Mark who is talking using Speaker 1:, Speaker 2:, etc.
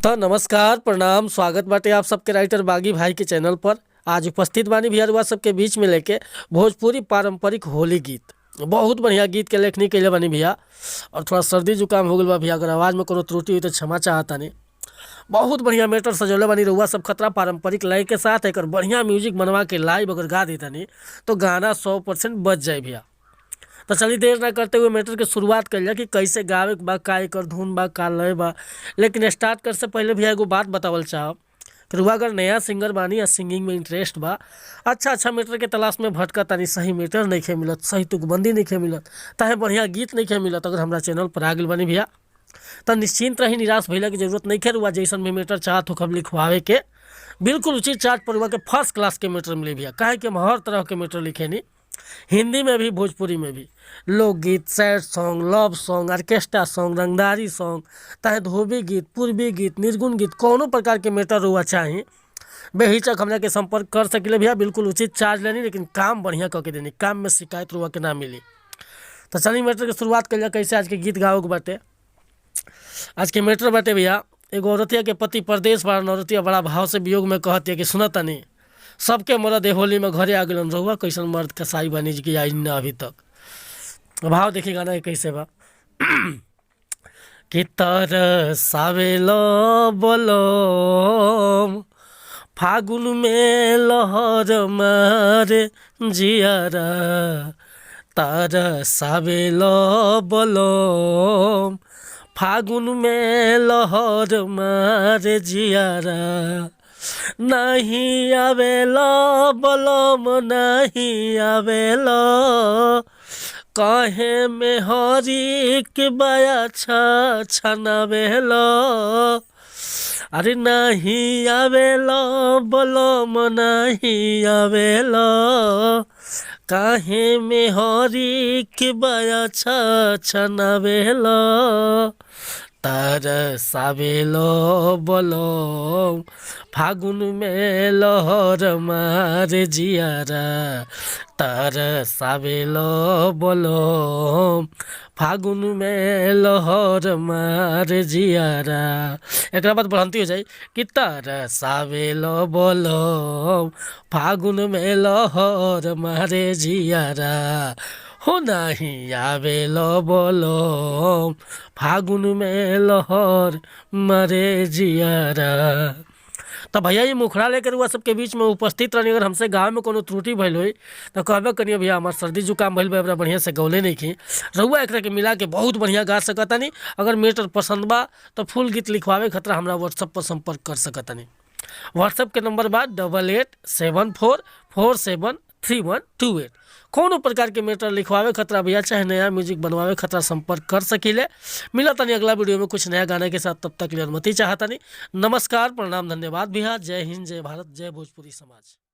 Speaker 1: तो नमस्कार प्रणाम स्वागत बाटे आप सबके राइटर बागी भाई के चैनल पर। आज उपस्थित बानी भैया रुआ सबके बीच में लेके भोजपुरी पारंपरिक होली गीत। बहुत बढ़िया गीत के लेखनी कैले बानी भैया। और थोड़ा सर्दी जुकाम हो गल बा भैया, अगर आवाज़ में कोनो त्रुटि हुई तो क्षमा चाहता नहीं। बहुत बढ़िया मैटर सजौले बानी रुआ सब खतरा पारंपरिक लय के साथ एक बढ़िया म्यूजिक बनवा के लाइव अगर गा देता नहीं तो गाना 100% बच जाए भैया। तो चलिए देर ना करते हुए मैटर के शुरुआत कर कि कैसे गावे के बा, का एकर धुन बा, का लय बा। लेकिन स्टार्ट कर से पहले भैया एगो बात बतावल चाहब कि रुआ अगर नया सिंगर बानी या सिंगिंग में इंटरेस्ट बा, अच्छा मैटर के तलाश में भटका तानी, सही मैटर नहीं खे मिलत, सही तुकबंदी नहीं खे मिलत, ताहे बढ़िया गीत नहीं खे मिलत, अगर हमारा चैनल पर आ गई बानी भैया तो निश्चिंत रही, निराश भैया की जरूरत नहीं खे। रुआ जैसन भी मैटर चाहत हो कब लिखवावे के बिल्कुल उचित चार्ट पर रुआ के फर्स्ट क्लास के मैटर मिले भैया। काहे कि हम हर तरह के मैटर लिखे नहीं, हिंदी में भी भोजपुरी में भी, लोकगीत, sad song, love song, orchestra song, रंगदारी सॉन्ग, चाहे धोबी गीत, पूर्वी गीत, निर्गुण गीत, कोनो प्रकार के मैटर हुआ चाहे बेहिचक हमरा के संपर्क कर सकिले भैया। बिल्कुल उचित चार्ज लेनी, लेकिन काम बढ़िया करके देनी, काम में शिकायत रुआ के ना मिली। तो चलिए मैटर की शुरुआत कर कैसे आज के गीत गाओ के बाटे। आज के मैटर बाटे भैया, एगो औरतिया के पति परदेश बा, औरतिया बड़ा भाव से वियोग में कहती है कि सुनता नहीं सबके मर्द होली में घरे आ गलन, रहुआ कैसन मर्द कसाई बनी कि आई ना अभी तक। भाव देखिए गाना है कैसे बा कि तरसावेलो बोलो फागुन में लहर मारे जियारा, तरसावेलो बोलो फागुन में लहर मारे जियारा, नहीं आवेला बलम नहीं आवेला, कहे में हरी के बाया छनावेला, अरे नहीं आवेला बलम नहीं आवेला, काहे में हरी के बाया छनावेला, तरसावेलो बोलो फागुन में लहर मारे जियारा, तरसावेलो बोलो फागुन में लहर मारे जियारा। एक बात बढ़ंती हो जाए कि तरसावेलो बोलो फागुन में लहर मारे जियारा, हो नहीं आवेलो बोलो फागुन में लहर मरे जियारा। तो भैया ये मुखड़ा लेकर हुआ सबके बीच में उपस्थित रहनी, अगर हमसे गाँव में कोनो त्रुटि भइल हुई तो कहबे करिए भैया हमार सर्दी जुकाम भइल बा, बढ़िया से गौले नहीं की रहुआ एक के मिला के बहुत बढ़िया गा सकता नहीं। अगर मैटर पसंद बा तो फुल गीत लिखवावे खतरा हमरा व्हाट्सअप पर संपर्क कर सकता नहीं। व्हाट्सअप के नंबर बा 8874473128। कोनो प्रकार के मैटर लिखवावे खतरा भैया चाहे नया म्यूजिक बनवावे खतरा संपर्क कर सकीले। मिला तनी अगला वीडियो में कुछ नया गाने के साथ, तब तक के लिए अनुमति चाहता नहीं। नमस्कार प्रणाम धन्यवाद भैया। जय हिंद, जय भारत, जय भोजपुरी समाज।